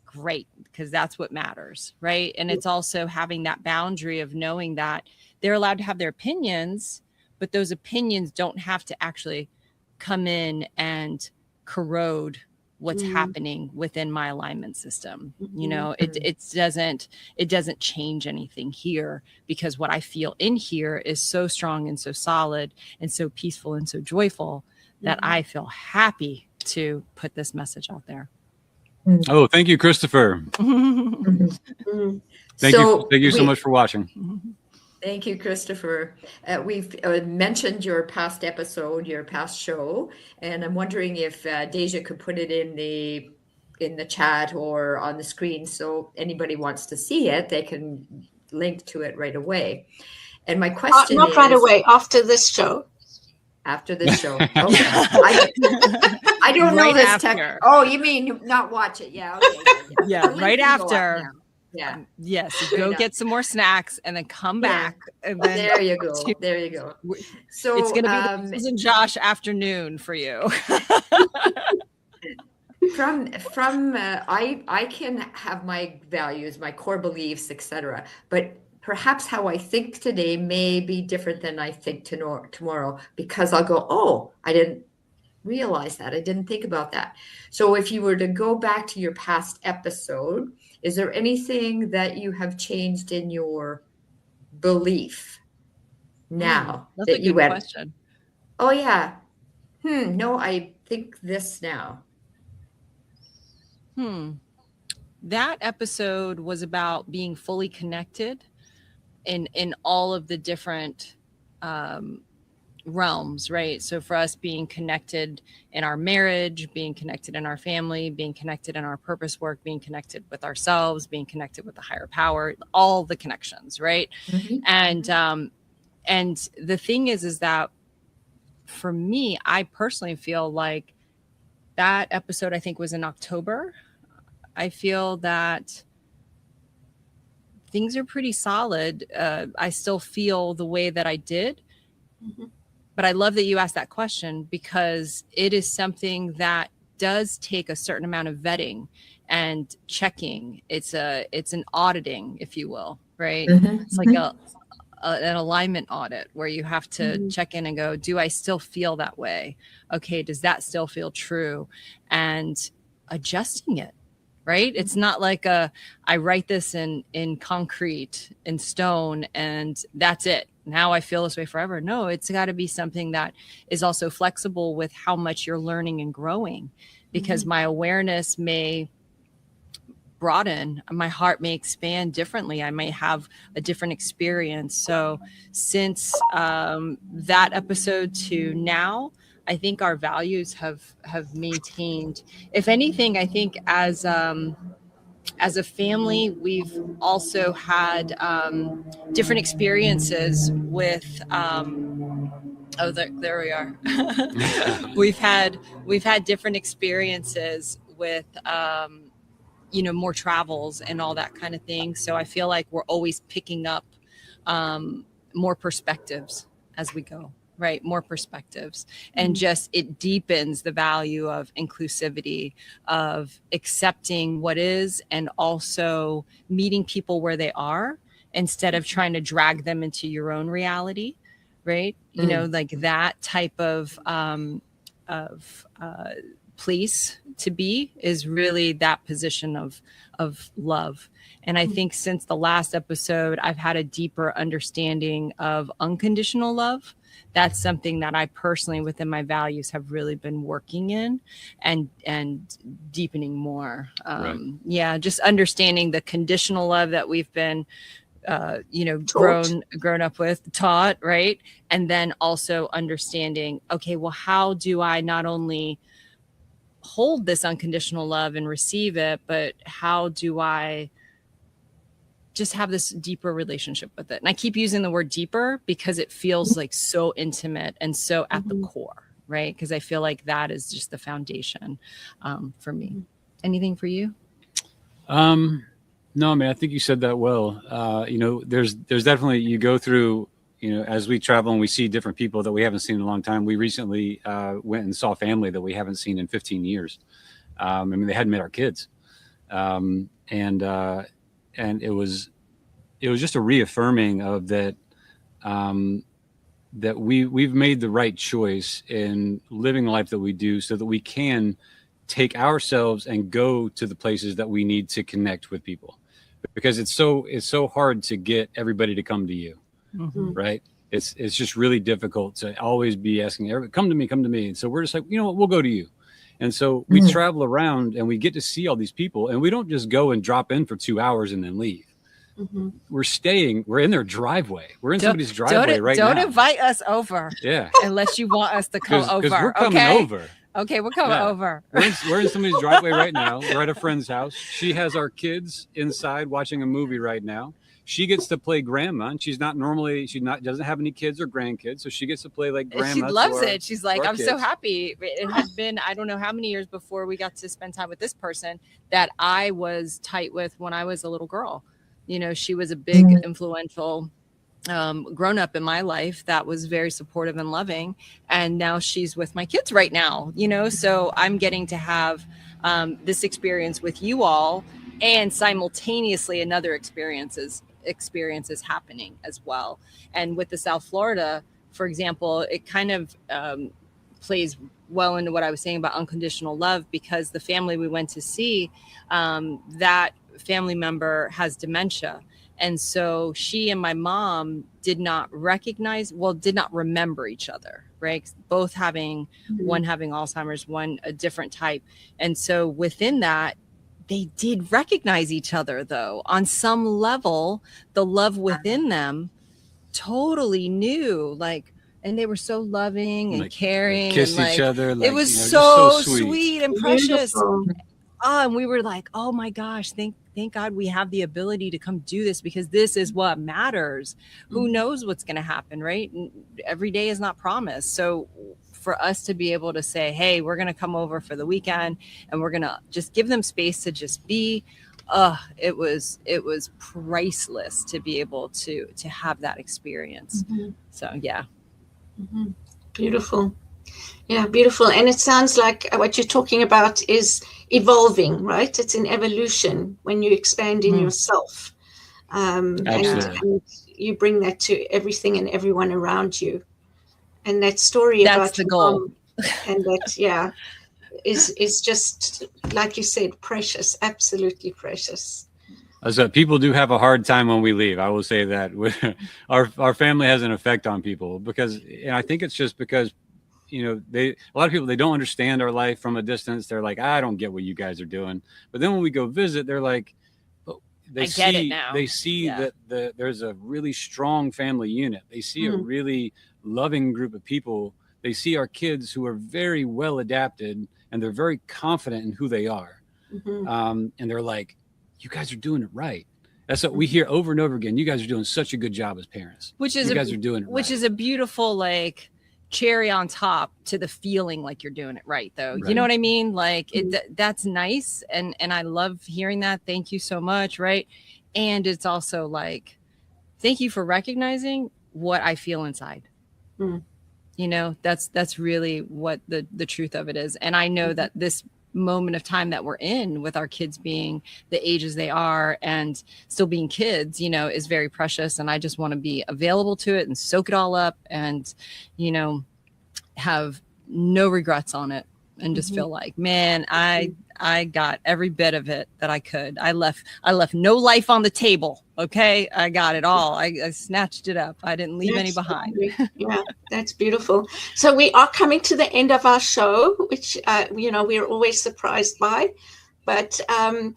Great, because that's what matters, right? And it's also having that boundary of knowing that they're allowed to have their opinions, but those opinions don't have to actually come in and corrode what's happening within my alignment system. You know, it doesn't change anything here, because what I feel in here is so strong and so solid and so peaceful and so joyful that I feel happy to put this message out there. Oh, thank you, Christopher. Thank you so much for watching. Thank you, Christopher. We've mentioned your past episode, your past show, and I'm wondering if Deja could put it in the chat or on the screen, so anybody wants to see it, they can link to it right away. And my question not is, right away, after this show. After this show. Okay. I don't know this tech. Oh, you mean not watch it? Yeah. Okay. Yeah, right after. Yeah. Yes. Go get some more snacks and then come back. And then there you go. There you go. So it's going to be the Jules and Josh afternoon for you. I can have my values, my core beliefs, etc. But perhaps how I think today may be different than I think tomorrow, because I'll go, oh, I didn't realize that. I didn't think about that. So if you were to go back to your past episode, is there anything that you have changed in your belief now? That's a good question. Oh, yeah. No, I think this now. That episode was about being fully connected in all of the different realms, right? So for us, being connected in our marriage, being connected in our family, being connected in our purpose work, being connected with ourselves, being connected with the higher power, all the connections, right? And the thing is that for me, I personally feel like that episode, I think, was in October. I feel that things are pretty solid. I still feel the way that I did. Mm-hmm. But I love that you asked that question, because it is something that does take a certain amount of vetting and checking. It's an auditing, if you will, right? Mm-hmm. It's like an alignment audit where you have to check in and go, do I still feel that way? Okay, does that still feel true? And adjusting it, right? It's not like I write this in concrete, in stone, and that's it. Now I feel this way forever. No, it's got to be something that is also flexible with how much you're learning and growing, because my awareness may broaden, my heart may expand differently. I may have a different experience. So since that episode to now, I think our values have maintained. If anything, I think as a family, we've also had different experiences with. Oh, there we are. we've had different experiences with more travels and all that kind of thing. So I feel like we're always picking up more perspectives as we go. Right. More perspectives, and just it deepens the value of inclusivity, of accepting what is, and also meeting people where they are instead of trying to drag them into your own reality. Right. You know, like that type of place to be is really that position of love. And I think since the last episode, I've had a deeper understanding of unconditional love. That's something that I personally, within my values, have really been working in and deepening more. Right. Yeah, just understanding the conditional love that we've been, grown up with, taught, right? And then also understanding, okay, well, how do I not only hold this unconditional love and receive it, but how do I just have this deeper relationship with it? And I keep using the word deeper because it feels like so intimate and so at the core, right? Because I feel like that is just the foundation for me. Anything for you? No, I mean, I think you said that well. There's definitely, you go through, as we travel and we see different people that we haven't seen in a long time. We recently went and saw family that we haven't seen in 15 years. I mean, they hadn't met our kids. And it was just a reaffirming of that, that we've made the right choice in living the life that we do, so that we can take ourselves and go to the places that we need to connect with people, because it's so hard to get everybody to come to you, right? It's just really difficult to always be asking everybody, come to me. And so we're just like, you know what, we'll go to you. And so we travel around and we get to see all these people, and we don't just go and drop in for 2 hours and then leave. We're in their driveway. We're in somebody's driveway right now. Don't invite us over. Yeah. Unless you want us to come over. We're coming over. Okay, we're coming over. We're in somebody's driveway right now. We're at a friend's house. She has our kids inside watching a movie right now. She gets to play grandma, and doesn't have any kids or grandkids, so she gets to play like grandma. She loves it. She's like, I'm so happy. It had been, I don't know how many years before we got to spend time with this person that I was tight with when I was a little girl. She was a big influential grown up in my life that was very supportive and loving. And now she's with my kids right now, so I'm getting to have this experience with you all, and simultaneously another experiences happening as well. And with the South Florida, for example, it kind of plays well into what I was saying about unconditional love, because the family we went to see, that family member has dementia. And so she and my mom did not remember each other, right? Both having, one having Alzheimer's, one a different type. And so within that, they did recognize each other, though. On some level, the love within them totally knew, and they were so loving and caring. Kissed and each other. It was so sweet and precious. And we were like, oh my gosh, thank God we have the ability to come do this, because this is what matters. Who knows what's going to happen, right? And every day is not promised. So for us to be able to say, hey, we're going to come over for the weekend and we're going to just give them space to just be, it was priceless to be able to have that experience. So yeah. Beautiful. Yeah, beautiful. And it sounds like what you're talking about is evolving, right? It's an evolution when you expand in yourself. And you bring that to everything and everyone around you. And that story that's about the goal. And that, is just, like you said, precious, absolutely precious. So people do have a hard time when we leave. I will say that our family has an effect on people and I think it's just because, a lot of people, they don't understand our life from a distance. They're like, I don't get what you guys are doing. But then when we go visit, they're like, they see that there's a really strong family unit. They see a really loving group of people. They see our kids who are very well adapted and they're very confident in who they are. And they're like, you guys are doing it right. That's what we hear over and over again. You guys are doing such a good job as parents. Which is a beautiful, like, cherry on top to the feeling like you're doing it right, though. Right. You know what I mean? Like, that's nice. And I love hearing that. Thank you so much. Right. And it's also like, thank you for recognizing what I feel inside. That's really what the truth of it is. And I know that this moment of time that we're in with our kids being the ages they are and still being kids, is very precious. And I just want to be available to it and soak it all up and, have no regrets on it and just feel like, man, I got every bit of it that I could. I left no life on the table. Okay. I got it all. I snatched it up. I didn't leave any behind. Yeah, that's beautiful. So we are coming to the end of our show, which, we're always surprised by, but, I'm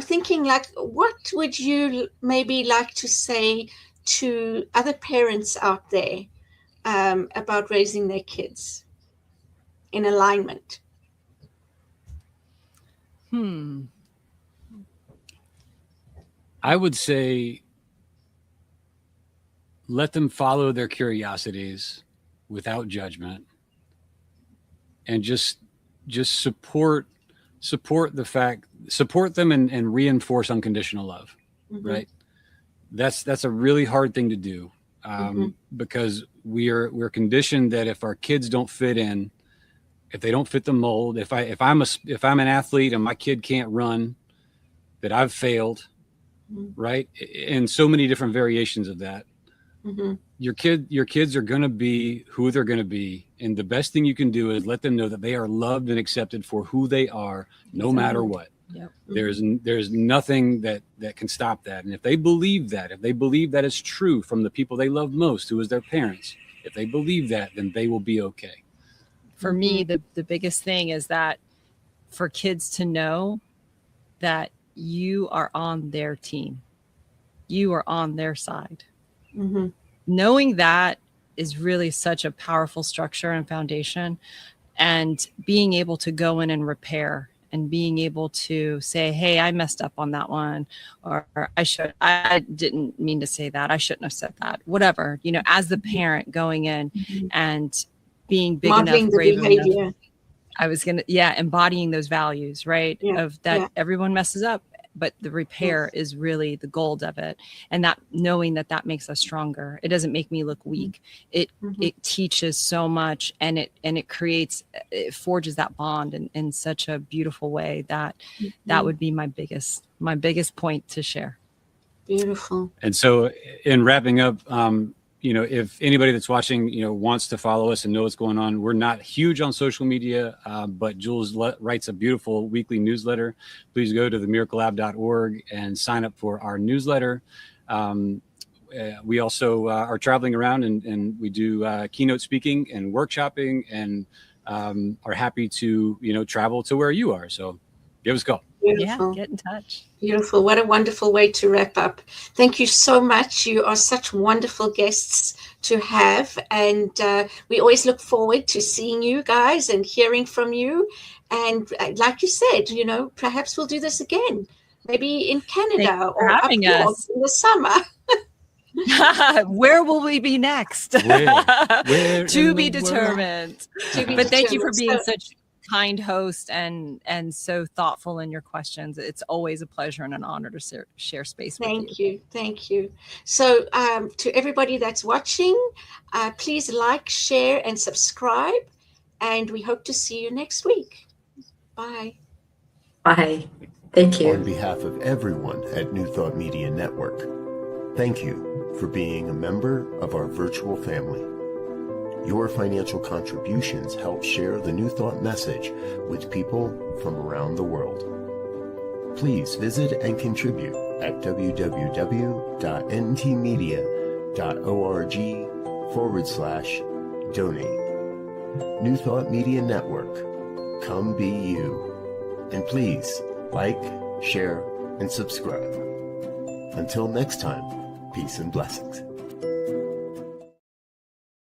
thinking, like, what would you maybe like to say to other parents out there about raising their kids in alignment? I would say let them follow their curiosities without judgment and just support them and reinforce unconditional love. Right. That's a really hard thing to do because we're conditioned that if our kids don't fit in, if they don't fit the mold, if I'm an athlete and my kid can't run, that I've failed, right? And so many different variations of that. Your kids are going to be who they're going to be. And the best thing you can do is let them know that they are loved and accepted for who they are, no matter what. Yep. There's nothing that can stop that. And if they believe that is true from the people they love most, who is their parents, if they believe that, then they will be okay. For me, the biggest thing is that for kids to know that you are on their team, you are on their side. Knowing that is really such a powerful structure and foundation, and being able to go in and repair and being able to say, hey, I messed up on that one, or I didn't mean to say that. I shouldn't have said that, whatever, as the parent going in and being big enough, brave enough. I was embodying those values, right? Of that everyone messes up, but the repair is really the gold of it. And that knowing that makes us stronger. It doesn't make me look weak. It teaches so much, and it forges that bond in such a beautiful way that would be my biggest point to share. Beautiful. And so in wrapping up, if anybody that's watching, wants to follow us and know what's going on, we're not huge on social media, but Jules writes a beautiful weekly newsletter. Please go to themiraclelab.org and sign up for our newsletter. We also are traveling around and we do keynote speaking and workshopping, and are happy to, travel to where you are. So give us a call. Beautiful. Yeah, get in touch. Beautiful. What a wonderful way to wrap up. Thank you so much. You are such wonderful guests to have. And we always look forward to seeing you guys and hearing from you. And like you said, perhaps we'll do this again, maybe in Canada or up north in the summer. Where will we be next? Where To in be the world? determined. To be But thank you for determined. being So- such a kind host and so thoughtful in your questions. It's always a pleasure and an honor to share space with you. Thank you. So to everybody that's watching, please like, share, and subscribe. And we hope to see you next week. Bye. Bye. Thank you. On behalf of everyone at New Thought Media Network, thank you for being a member of our virtual family. Your financial contributions help share the New Thought message with people from around the world. Please visit and contribute at www.ntmedia.org/donate. New Thought Media Network, come be you. And please like, share, and subscribe. Until next time, peace and blessings.